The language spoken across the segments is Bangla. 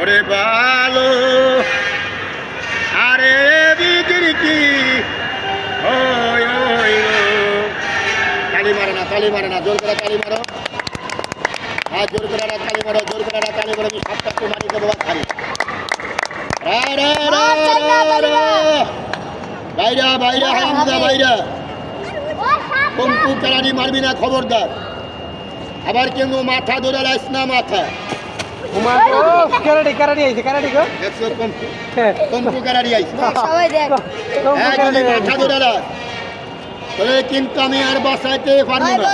ওরে ভালো আরে বিদির কি ওই ওই তালি মারে না জোর করে তালি মারো হ্যাঁ জোর করে তালি মারো আমি সাতটা তো মারি দেবো খালি বাইরা হারামদা বাইরা কম্পু কেরানি মারবি না খবরদার আবার কিন্তু মাথা ধরে লাইস না মাথা কিন্তু আমি আর বাসাইতে পারবো না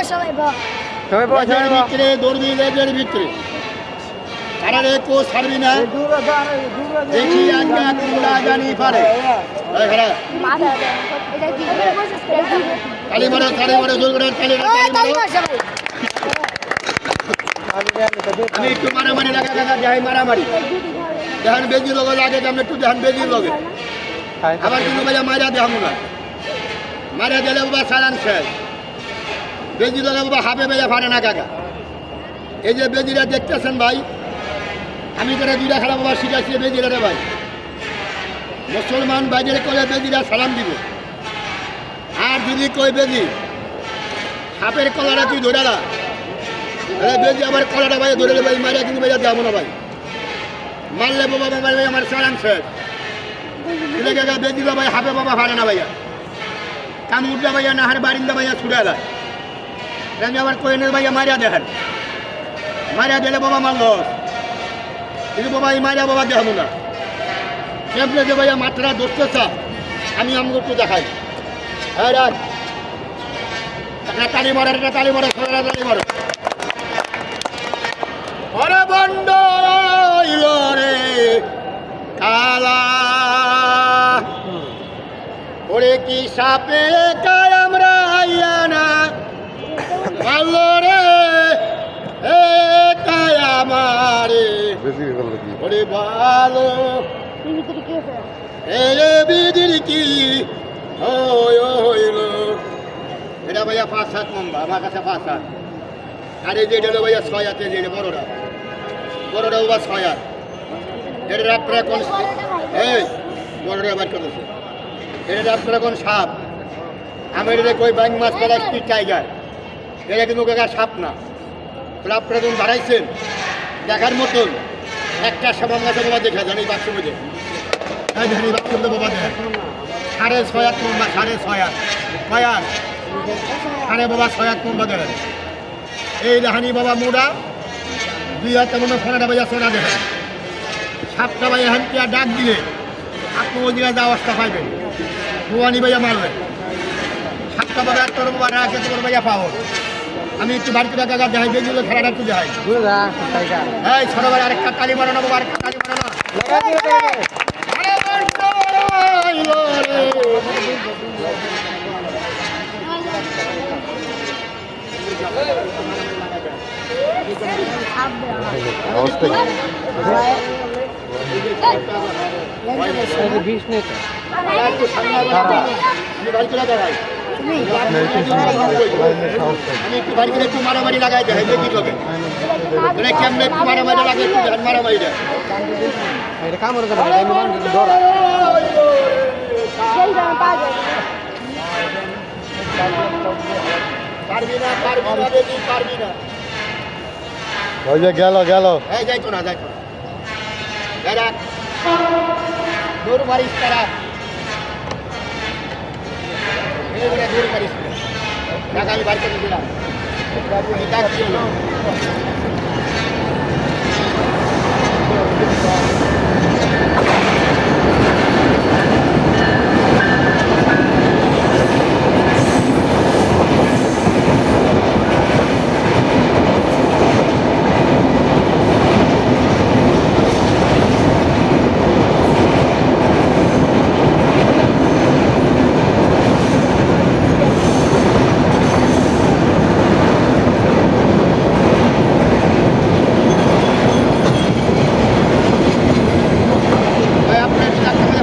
ভিতরে দৌড়বি লেজের ভিতরে কারারে কো ছাড়বি না দেখি আজ্ঞা কুমড়া জানি পারে তালি মারো জোর করে তালি মারো আমি একটু মারামারি লাগা কাকা যাই মারামারি দেহান বেজি লগে লাগে আমি একটু দেহান বেজি লগে আবার কিন্তু ভাইয়া মারা দেহামু না মারা দিলে বাবা সালান শেষ বেজি লগে বাবা হাবে ভাইয়া ফারে না কাকা এই যে বেজিরা দেখতেছেন ভাই আমি করে দুইটা খেলা বাবা শিখাইছি বেজিরা রে ভাই মুসলমান বাইরে করে বেজিরা সালাম দিব আর যদি কই বেজি সাপের কলারা তুই ধরালা বেজি আবার কলাটা ভাই ধরে ভাই মারিয়া কিন্তু ভাইয়া যাবো না ভাই মারলে বাবা মারবে আমার সালাম শেষ কাকা বেজি ভাই হাফে বাবা হারে না ভাইয়া কামুরটা ভাইয়া না হার বারিন্দা ভাইয়া ছুটে এলায় আমি আবার কোয়েনের ভাইয়া মারিয়া দেখেন মারিয়া দিলে বাবা মারল কিন্তু বাবা এই মারিয়া বাবা দেখাবো না কেমনে যে ভাইয়া মাত্রা ধরতেছা আমি আমগো একটু দেখাই হ্যাঁ রাখ একটা তালি মারো তালি মারো ওরে বন্ড রে কালা ওরে কি সাপে আমরা না ভালো রে এ আমারে ওরে ভালো বিদির কি হইল এটা ভাইয়া 5-7 নম্বর আমার কাছে 5-7 আর এই যে এটা ভাইয়া 6 আছে যে বড়টা বাবা 6 এর রাত্রে কোন এই বড়টা বার করতেছে এর রাত্রে কোন সাপ আমি এটা কই ব্যাং মাছ প্লাস্টিক টাইগার এটা কিন্তু কাকা সাপ না রাত্রে তুমি বাড়াইছেন দেখার মতন একটা সাবান গাছে বাবা দেখা জানি বাক্স বুঝে জানি বাক্স বাবা দেখা 6.5 নম্বর 6.5 কয়ার আরে বাবা 6 নম্বর দেখেন এই রাহানি বাবা মোড়া 2 হাতে মনে ফোনাটা ভাইয়া সোনা দেখেন 7টা ভাইয়া হান্তিয়া ডাক দিলে আপনি ওই দিকে যা অবস্থা পাইবেন ভুয়ানি ভাইয়া মারবেন 7টা বাবা তোর বাবা রাখে তোর ভাইয়া পাবো আমি একটু বাড়িতে কাকা দেখাই বেজিগুলো খেলাটা একটু দেখাই এই ছোট ভাই আরেকটা তালি মারো না বাবা আরেকটা তালি মারো না একটু মারামারি লাগাই দেয় কি হবে কেমনে একটু মারামারি লাগে একটু মারামারি দেয় পারবি না ওই যে গেল যাইতো না দূর মারিস তারা দূর মারিস টাকা আমি বাড়ি করে দিলাম আমি ডাকছি